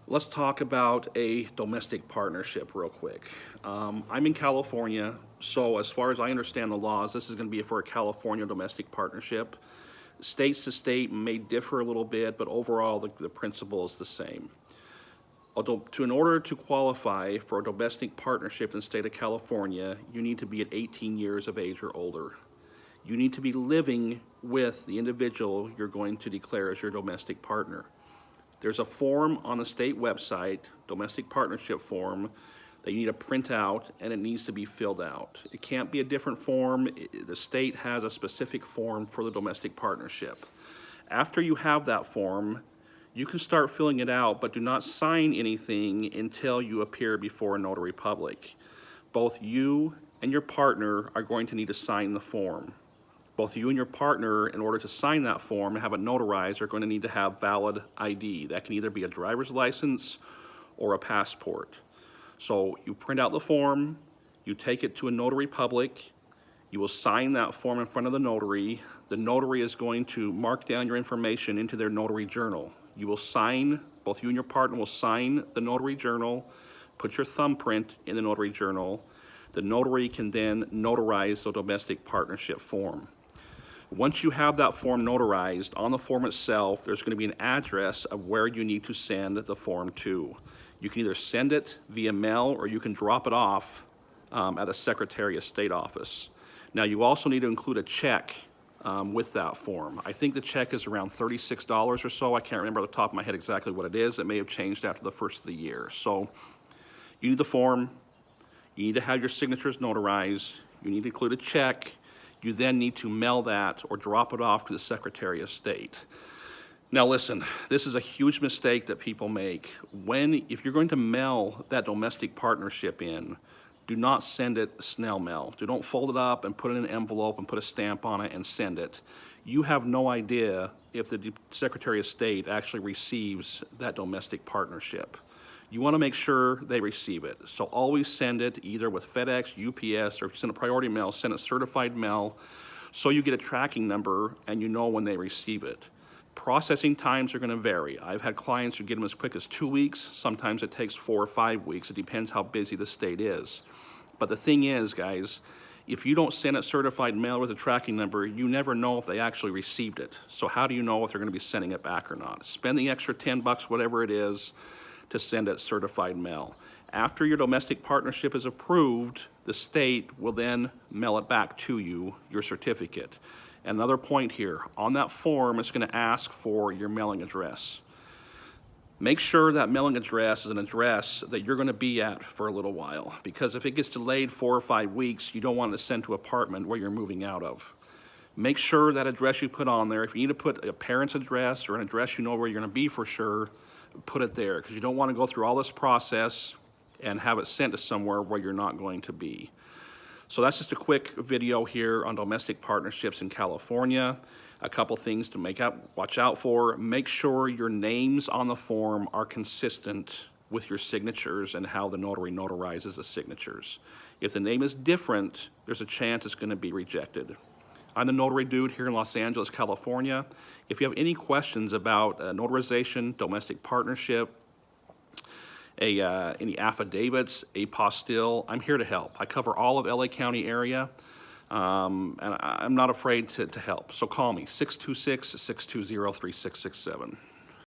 Let's talk about a domestic partnership real quick. I'm in California, so as far as I understand the laws, this is going to be for a California domestic partnership. States to state may differ a little bit, but overall the principle is the same. In order to qualify for a domestic partnership in the state of California, you need to be at 18 years of age or older. You need to be living with the individual you're going to declare as your domestic partner. There's a form on the state website, domestic partnership form, that you need to print out, and it needs to be filled out. It can't be a different form. The state has a specific form for the domestic partnership. After you have that form, you can start filling it out, but do not sign anything until you appear before a notary public. Both you and your partner are going to need to sign the form. Both you and your partner, in order to sign that form and have it notarized, are going to need to have valid ID. That can either be a driver's license or a passport. So you print out the form, you take it to a notary public, you will sign that form in front of the notary. The notary is going to mark down your information into their notary journal. You will sign, both you and your partner will sign the notary journal, put your thumbprint in the notary journal. The notary can then notarize the domestic partnership form. Once you have that form notarized, on the form itself, there's going to be an address of where you need to send the form to. You can either send it via mail or you can drop it off at the Secretary of State office. Now, you also need to include a check with that form. I think the check is around $36 or so. I can't remember off the top of my head exactly what it is. It may have changed after the first of the year. So you need the form. You need to have your signatures notarized. You need to include a check. You then need to mail that or drop it off to the Secretary of State. Now listen, this is a huge mistake that people make. If you're going to mail that domestic partnership in, do not send it snail mail. Don't fold it up and put it in an envelope and put a stamp on it and send it. You have no idea if the Secretary of State actually receives that domestic partnership. You want to make sure they receive it. So always send it either with FedEx, UPS, or if you send a priority mail, send it certified mail so you get a tracking number and you know when they receive it. Processing times are going to vary. I've had clients who get them as quick as 2 weeks. Sometimes it takes 4 or 5 weeks. It depends how busy the state is. But the thing is, guys, if you don't send it certified mail with a tracking number, you never know if they actually received it. So how do you know if they're going to be sending it back or not? Spend the extra $10, whatever it is, to send it certified mail. After your domestic partnership is approved, the state will then mail it back to you, your certificate. And another point here, on that form, it's going to ask for your mailing address. Make sure that mailing address is an address that you're going to be at for a little while, because if it gets delayed 4 or 5 weeks, you don't want it sent to an apartment where you're moving out of. Make sure that address you put on there, if you need to put a parent's address or an address you know where you're going to be for sure, put it there, because you don't want to go through all this process and have it sent to somewhere where you're not going to be. So that's just a quick video here on domestic partnerships in California. A couple things to watch out for. Make sure your names on the form are consistent with your signatures and how the notary notarizes the signatures. If the name is different, there's a chance it's going to be rejected. I'm the Notary Dude here in Los Angeles, California. If you have any questions about notarization, domestic partnership, any affidavits, apostille, I'm here to help. I cover all of LA County area, and I'm not afraid to help. So call me, 626-620-3667.